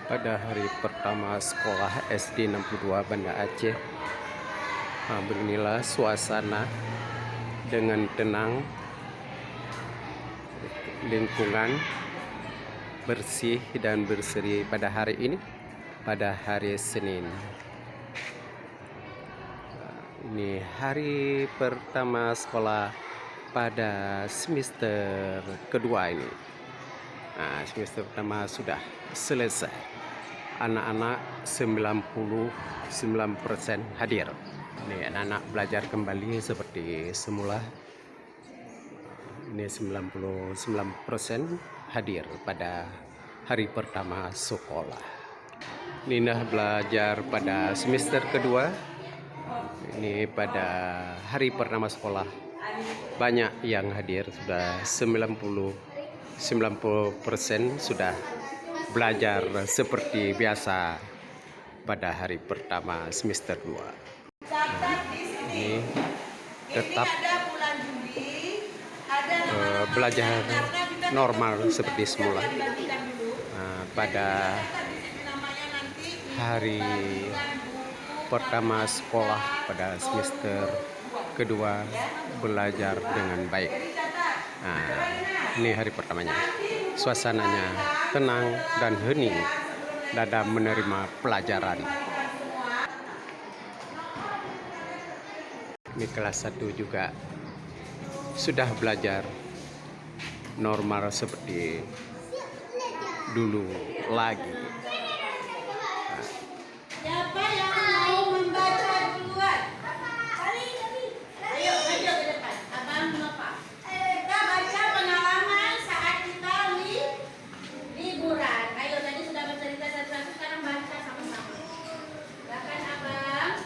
Pada hari pertama sekolah SD 62 Banda Aceh, beginilah suasana dengan tenang, lingkungan bersih dan berseri pada hari ini, pada hari Senin. Ini hari pertama sekolah pada semester kedua ini. Semester pertama sudah selesai. Anak-anak 99% hadir. Ini anak-anak belajar kembali seperti semula. Ini 99% hadir pada hari pertama sekolah. Nina belajar pada semester kedua. Ini pada hari pertama sekolah banyak yang hadir, sudah 90% sudah belajar seperti biasa pada hari pertama semester 2. Ini tetap belajar normal seperti semula. Pada hari pertama sekolah pada semester kedua belajar dengan baik. Ini hari pertamanya. Suasananya tenang dan hening dalam menerima pelajaran. Ini kelas 1 juga sudah belajar normal seperti dulu lagi. Siapa yang mau membaca duluan? Ayo ke depan. Abang Bapak. Kita baca pengalaman saat kita liburan. Ayo, tadi sudah bercerita satu-satu, sekarang baca sama-sama. Silakan Abang.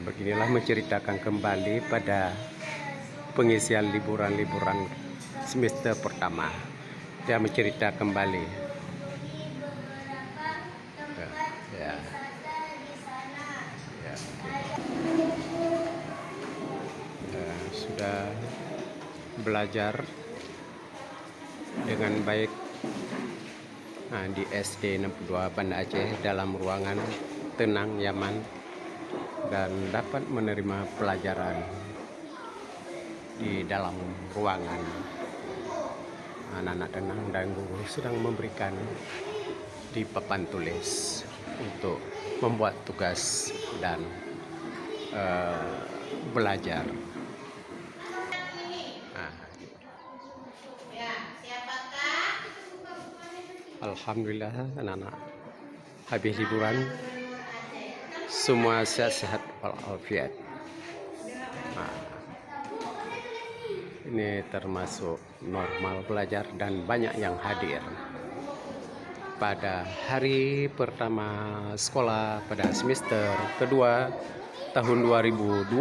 Beginilah menceritakan kembali pada pengisian liburan semester pertama. Dia mencerita kembali. Sudah belajar dengan baik di SD 62 Banda Aceh dalam ruangan tenang, nyaman, dan dapat menerima pelajaran di dalam ruangan. Anak-anak tenang dan guru sedang memberikan di papan tulis untuk membuat tugas dan belajar. Alhamdulillah anak-anak habis liburan semua sehat-sehat walafiat. Ini termasuk normal belajar dan banyak yang hadir pada hari pertama sekolah pada semester kedua tahun 2025.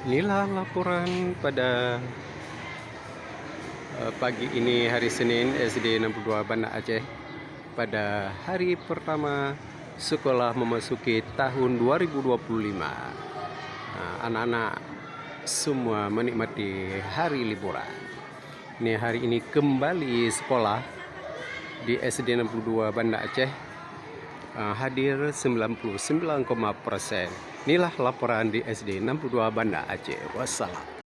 Inilah laporan pada pagi ini hari Senin SD 62 Banda Aceh pada hari pertama sekolah memasuki tahun 2025. Anak-anak semua menikmati hari liburan. Ini hari ini kembali sekolah di SD 62 Banda Aceh, hadir 99,%. Inilah laporan di SD 62 Banda Aceh. Wassalam.